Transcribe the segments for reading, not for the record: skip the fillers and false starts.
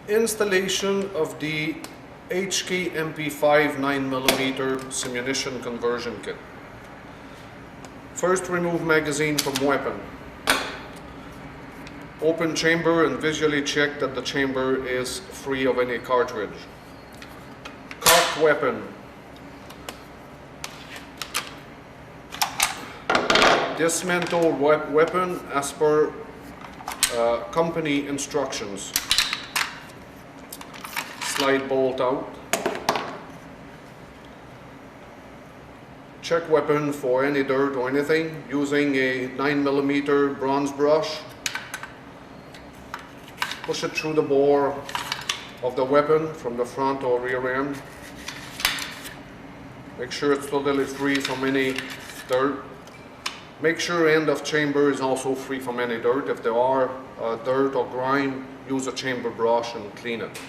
Installation of the HK MP5 9mm Simunition Conversion Kit. First, remove magazine from weapon. Open chamber and visually check that the chamber is free of any cartridge. Cock weapon. Dismantle weapon as per company instructions. Slide bolt out. Check weapon for any dirt or anything using a 9mm bronze brush. Push it through the bore of the weapon from the front or rear end. Make sure it's totally free from any dirt. Make sure end of chamber is also free from any dirt. If there are dirt or grime, use a chamber brush and clean it.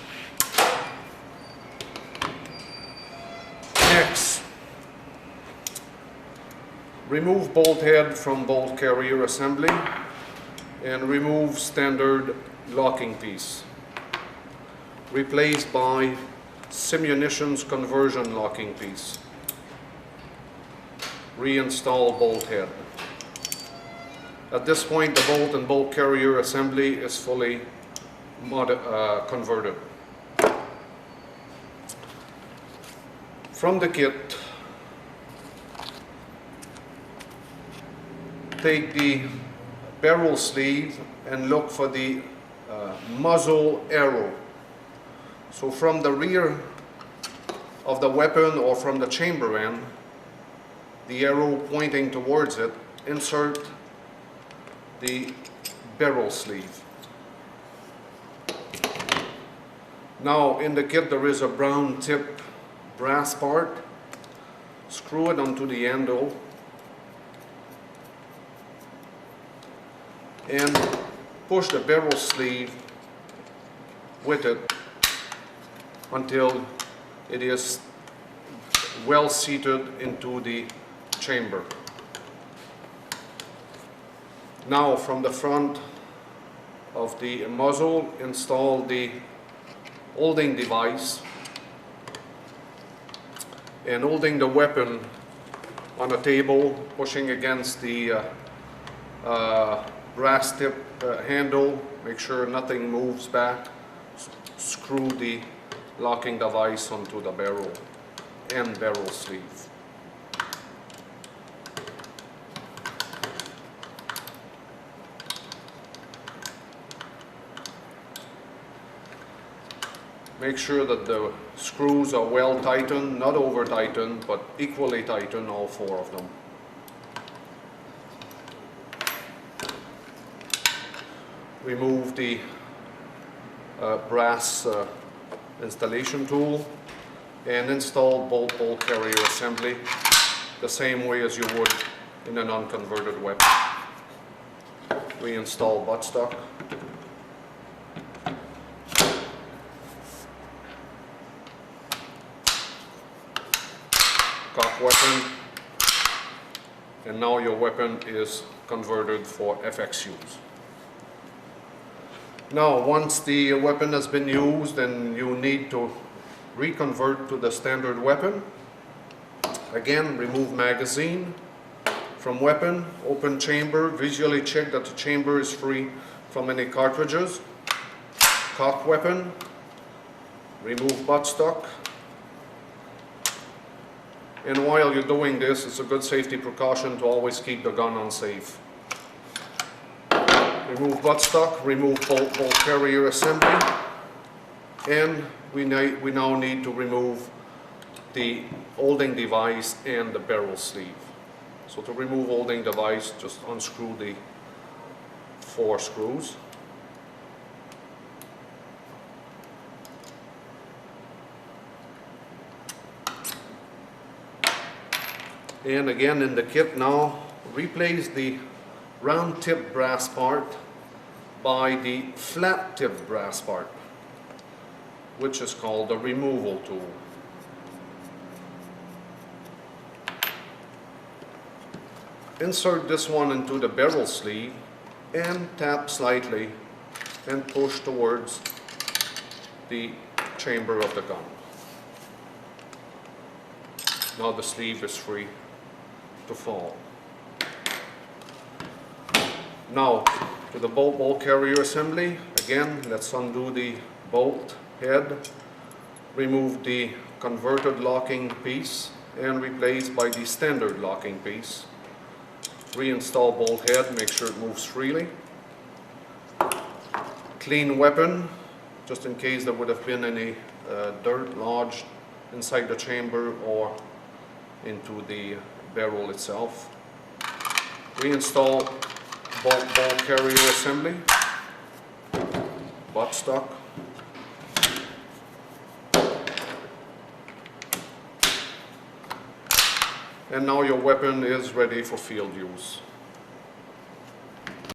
Next, remove bolt head from bolt carrier assembly and remove standard locking piece. Replaced by Simunition's conversion locking piece. Reinstall bolt head. At this point, the bolt and bolt carrier assembly is fully converted. From the kit, take the barrel sleeve and look for the muzzle arrow. So from the rear of the weapon or from the chamber end, the arrow pointing towards it, insert the barrel sleeve. Now in the kit there is a brown tip brass part. Screw it onto the handle and push the barrel sleeve with it until it is well seated into the chamber. Now from the front of the muzzle, install the holding device and holding the weapon on a table, pushing against the brass tip handle. Make sure nothing moves back. Screw the locking device onto the barrel and barrel sleeve. Make sure that the screws are well tightened, not over tightened, but equally tightened, all four of them. Remove the brass installation tool and install bolt carrier assembly the same way as you would in an unconverted weapon. Reinstall buttstock. Cock weapon, and now your weapon is converted for FX use. Now once the weapon has been used and you need to reconvert to the standard weapon, again remove magazine from weapon, open chamber, visually check that the chamber is free from any cartridges. Cock weapon, remove buttstock. And while you're doing this, it's a good safety precaution to always keep the gun on safe. Remove buttstock, remove bolt carrier assembly, and we now need to remove the holding device and the barrel sleeve. So to remove holding device, just unscrew the 4 screws. And again in the kit now, replace the round tip brass part by the flat tip brass part, which is called the removal tool. Insert this one into the barrel sleeve and tap slightly and push towards the chamber of the gun. Now the sleeve is free to fall. Now to the bolt ball carrier assembly. Again, let's undo the bolt head, remove the converted locking piece and replace by the standard locking piece. Reinstall bolt head, make sure it moves freely. Clean weapon, just in case there would have been any dirt lodged inside the chamber or into the barrel itself. Reinstall bolt ball carrier assembly, butt stock. And now your weapon is ready for field use.